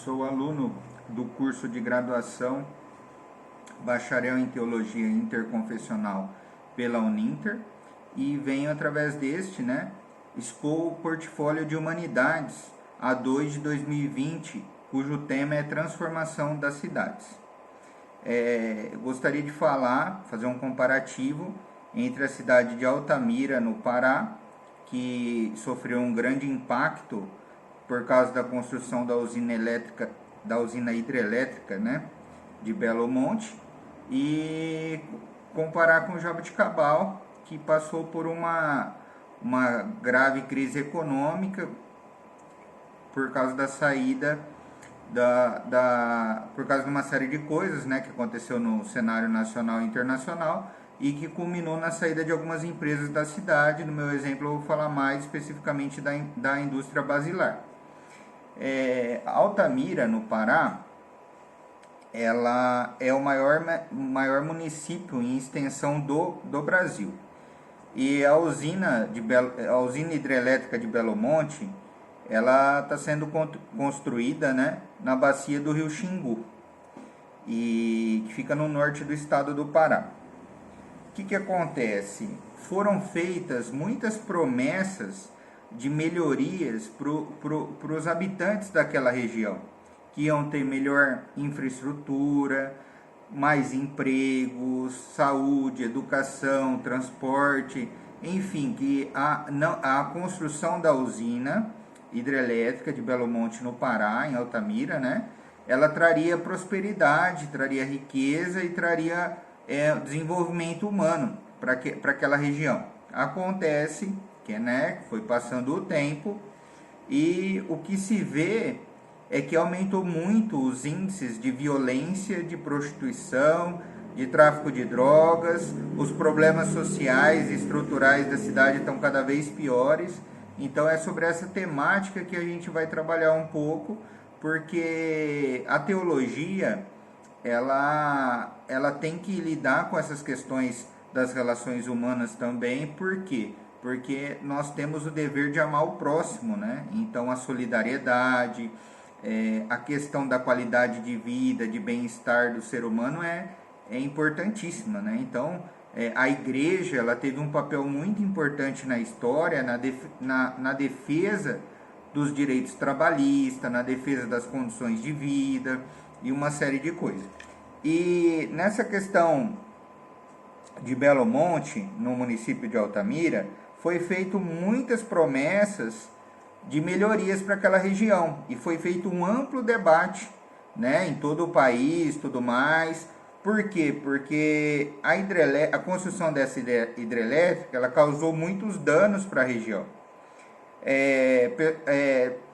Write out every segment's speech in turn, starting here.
sou aluno do curso de graduação Bacharel em Teologia Interconfessional pela Uninter e venho através deste, expor o portfólio de Humanidades A2 de 2020, cujo tema é Transformação das Cidades. Eu gostaria de fazer um comparativo entre a cidade de Altamira, no Pará, que sofreu um grande impacto por causa da construção da usina hidrelétrica, de Belo Monte, e comparar com Jaboticabal, que passou por uma grave crise econômica por causa da saída por causa de uma série de coisas, que aconteceu no cenário nacional e internacional e que culminou na saída de algumas empresas da cidade. No meu exemplo, eu vou falar mais especificamente da indústria basilar. Altamira, no Pará, ela é o maior município em extensão do Brasil. E a usina hidrelétrica de Belo Monte, ela está sendo construída, na bacia do rio Xingu, e que fica no norte do estado do Pará. O que acontece? Foram feitas muitas promessas de melhorias para os habitantes daquela região, que iam ter melhor infraestrutura, mais empregos, saúde, educação, transporte, enfim, que a construção da usina hidrelétrica de Belo Monte, no Pará, em Altamira, ela traria prosperidade, traria riqueza e traria desenvolvimento humano para aquela região. Acontece que foi passando o tempo e o que se vê é que aumentou muito os índices de violência, de prostituição, de tráfico de drogas, os problemas sociais e estruturais da cidade estão cada vez piores. Então é sobre essa temática que a gente vai trabalhar um pouco, porque a teologia ela tem que lidar com essas questões das relações humanas também. Por quê? Porque nós temos o dever de amar o próximo, Então a solidariedade, a questão da qualidade de vida, de bem-estar do ser humano é importantíssima, Então a igreja ela teve um papel muito importante na história, na defesa dos direitos trabalhistas, na defesa das condições de vida e uma série de coisas. E nessa questão de Belo Monte, no município de Altamira, foi feito muitas promessas de melhorias para aquela região e foi feito um amplo debate, em todo o país, tudo mais. Por quê? Porque a construção dessa hidrelétrica ela causou muitos danos para a região.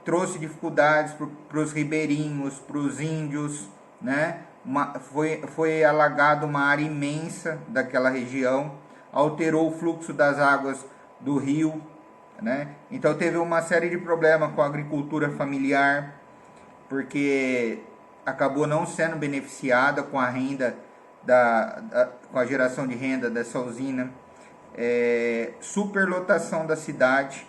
Trouxe dificuldades para os ribeirinhos, para os índios, foi alagado uma área imensa daquela região, alterou o fluxo das águas do rio, Então teve uma série de problemas com a agricultura familiar, porque acabou não sendo beneficiada com a renda com a geração de renda dessa usina. Superlotação da cidade.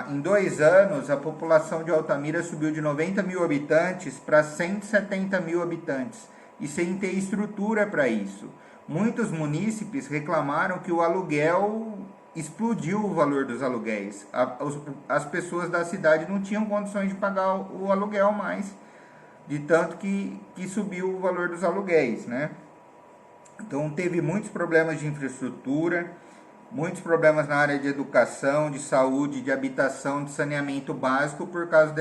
Em 2 anos, a população de Altamira subiu de 90 mil habitantes para 170 mil habitantes, e sem ter estrutura para isso. Muitos munícipes reclamaram que o aluguel explodiu, o valor dos aluguéis. As pessoas da cidade não tinham condições de pagar o aluguel mais, de tanto que subiu o valor dos aluguéis, Então teve muitos problemas de infraestrutura, muitos problemas na área de educação, de saúde, de habitação, de saneamento básico, por causa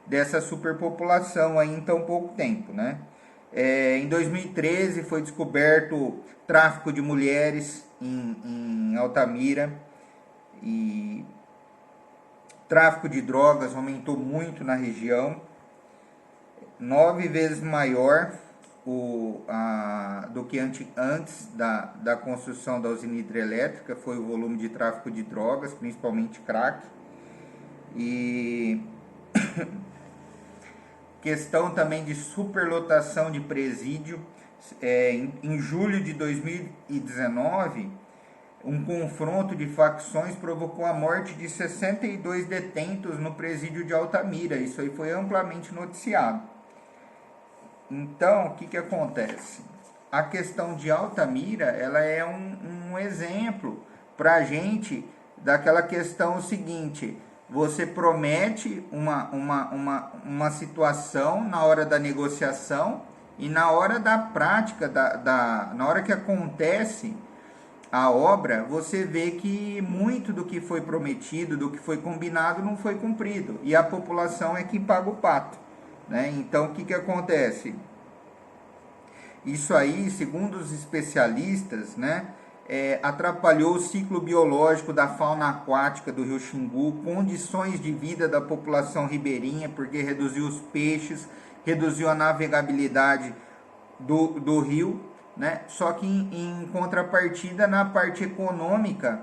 dessa superpopulação aí em tão pouco tempo, Em 2013 foi descoberto tráfico de mulheres em Altamira, e tráfico de drogas aumentou muito na região, 9 vezes maior do que antes da construção da usina hidrelétrica. Foi o volume de tráfico de drogas, principalmente crack. E questão também de superlotação de presídio. Em julho de 2019, um confronto de facções provocou a morte de 62 detentos no presídio de Altamira. Isso aí foi amplamente noticiado. Então, o que, que acontece? A questão de Altamira, ela é um exemplo para a gente daquela questão seguinte: você promete uma situação na hora da negociação e na hora da prática, na hora que acontece a obra, você vê que muito do que foi prometido, do que foi combinado, não foi cumprido. E a população é quem paga o pato, né? Então, o que, que acontece? Isso aí, segundo os especialistas, né, atrapalhou o ciclo biológico da fauna aquática do rio Xingu, condições de vida da população ribeirinha, porque reduziu os peixes, reduziu a navegabilidade do rio, né? Só que em contrapartida, na parte econômica,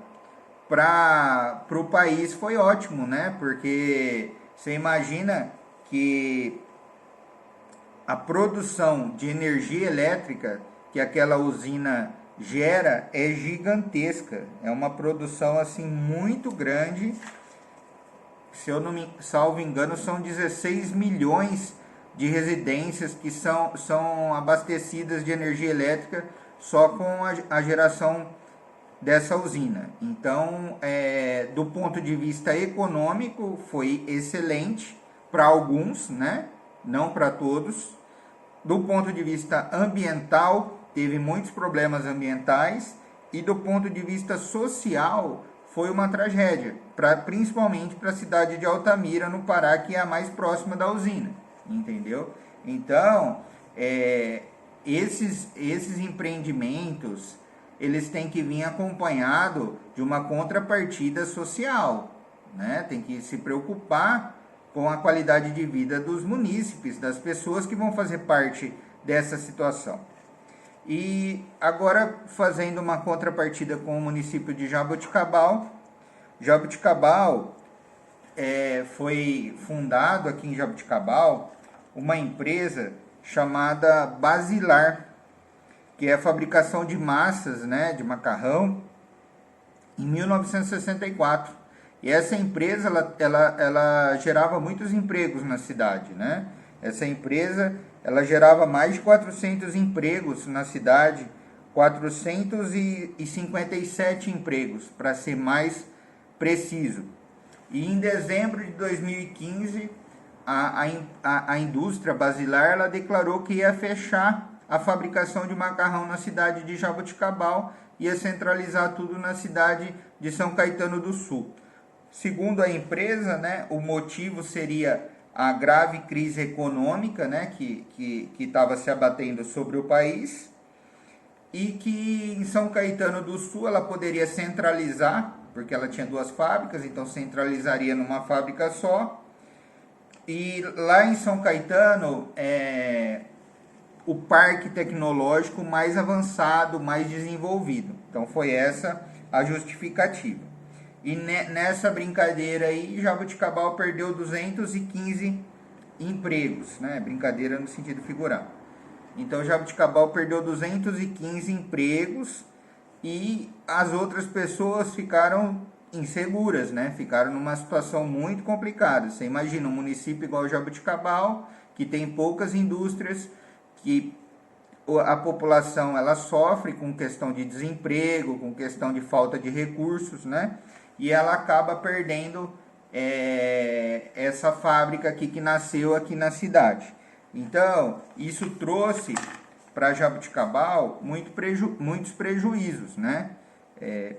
para o país foi ótimo, né? Porque você imagina que a produção de energia elétrica que aquela usina gera é gigantesca. É uma produção assim muito grande. Se eu não me salvo engano, são 16 milhões de residências que são abastecidas de energia elétrica só com a geração dessa usina. Então, do ponto de vista econômico, foi excelente para alguns, né? Não para todos. Do ponto de vista ambiental, teve muitos problemas ambientais. E do ponto de vista social, foi uma tragédia, principalmente para a cidade de Altamira, no Pará, que é a mais próxima da usina, entendeu? Então, esses empreendimentos, eles têm que vir acompanhado de uma contrapartida social, né? Tem que se preocupar com a qualidade de vida dos munícipes, das pessoas que vão fazer parte dessa situação. E agora, fazendo uma contrapartida com o município de Jaboticabal. Jaboticabal, foi fundado aqui em Jaboticabal uma empresa chamada Basilar, que é a fabricação de massas, né, de macarrão, em 1964. E essa empresa, ela gerava muitos empregos na cidade, né? Essa empresa, ela gerava mais de 400 empregos na cidade, 457 empregos, para ser mais preciso. E em dezembro de 2015, a indústria Basilar, ela declarou que ia fechar a fabricação de macarrão na cidade de Jaboticabal, ia centralizar tudo na cidade de São Caetano do Sul. Segundo a empresa, né, o motivo seria a grave crise econômica, né, que estava se abatendo sobre o país, e que em São Caetano do Sul ela poderia centralizar, porque ela tinha duas fábricas, então centralizaria numa fábrica só. E lá em São Caetano, o parque tecnológico mais avançado, mais desenvolvido. Então foi essa a justificativa. E nessa brincadeira aí, Jaboticabal perdeu 215 empregos, né? Brincadeira no sentido figurado. Então Jaboticabal perdeu 215 empregos e as outras pessoas ficaram inseguras, né? Ficaram numa situação muito complicada. Você imagina um município igual Jaboticabal, que tem poucas indústrias, que a população ela sofre com questão de desemprego, com questão de falta de recursos, né? E ela acaba perdendo essa fábrica aqui que nasceu aqui na cidade. Então, isso trouxe para Jaboticabal muitos prejuízos, né? E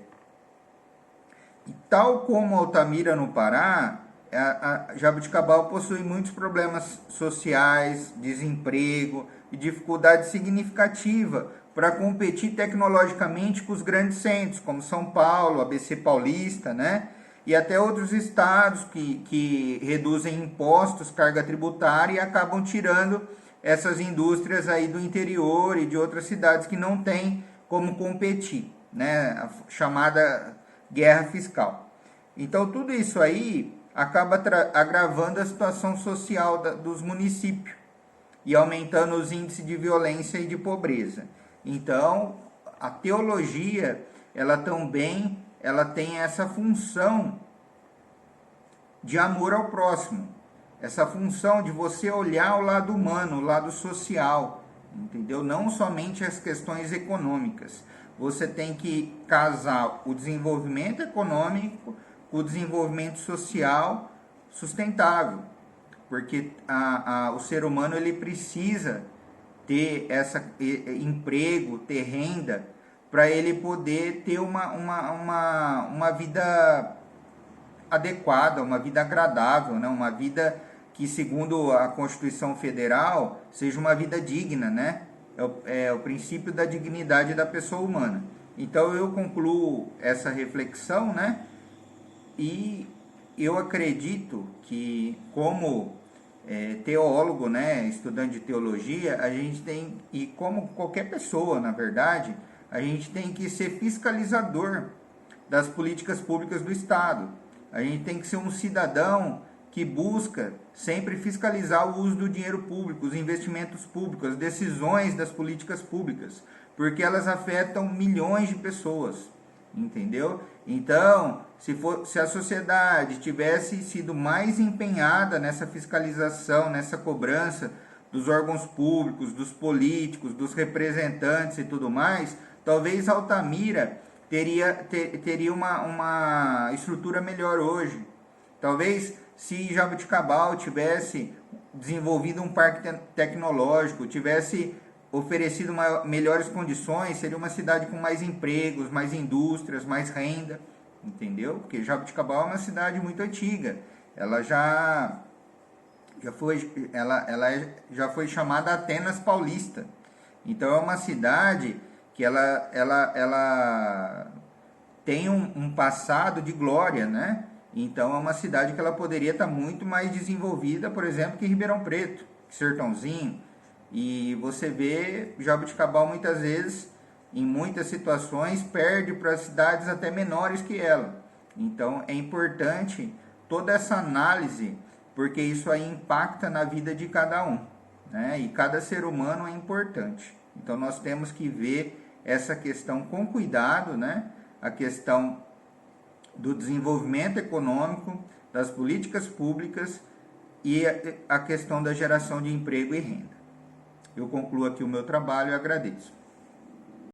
tal como Altamira no Pará, a Jaboticabal possui muitos problemas sociais, desemprego e dificuldade significativa para competir tecnologicamente com os grandes centros, como São Paulo, ABC Paulista, né? E até outros estados que reduzem impostos, carga tributária e acabam tirando essas indústrias aí do interior e de outras cidades que não têm como competir, né? A chamada guerra fiscal. Então tudo isso aí acaba agravando a situação social dos municípios e aumentando os índices de violência e de pobreza. Então, a teologia ela tem essa função de amor ao próximo, essa função de você olhar o lado humano, o lado social, entendeu? Não somente as questões econômicas. Você tem que casar o desenvolvimento econômico com o desenvolvimento social sustentável, porque o ser humano ele precisa ter emprego, ter renda, para ele poder ter uma vida adequada, uma vida agradável, né? Uma vida que, segundo a Constituição Federal, seja uma vida digna, né? É o princípio da dignidade da pessoa humana. Então eu concluo essa reflexão, né? E eu acredito que, como teólogo, né, estudante de teologia, a gente tem, e como qualquer pessoa, na verdade, a gente tem que ser fiscalizador das políticas públicas do Estado. A gente tem que ser um cidadão que busca sempre fiscalizar o uso do dinheiro público, os investimentos públicos, as decisões das políticas públicas, porque elas afetam milhões de pessoas, entendeu? Então, se a sociedade tivesse sido mais empenhada nessa fiscalização, nessa cobrança dos órgãos públicos, dos políticos, dos representantes e tudo mais, talvez Altamira teria uma estrutura melhor hoje. Talvez se Jaboticabal tivesse desenvolvido um parque tecnológico, tivesse oferecido melhores condições, seria uma cidade com mais empregos, mais indústrias, mais renda, entendeu? Porque Jaboticabal é uma cidade muito antiga, ela já foi chamada Atenas Paulista. Então é uma cidade que ela tem um passado de glória, né? Então é uma cidade que ela poderia estar muito mais desenvolvida, por exemplo, que Ribeirão Preto, que Sertãozinho. E você vê Jaboticabal muitas vezes, em muitas situações, perde para cidades até menores que ela. Então é importante toda essa análise, porque isso aí impacta na vida de cada um, né? E cada ser humano é importante. Então nós temos que ver essa questão com cuidado, né? A questão do desenvolvimento econômico, das políticas públicas e a questão da geração de emprego e renda. Eu concluo aqui o meu trabalho e agradeço.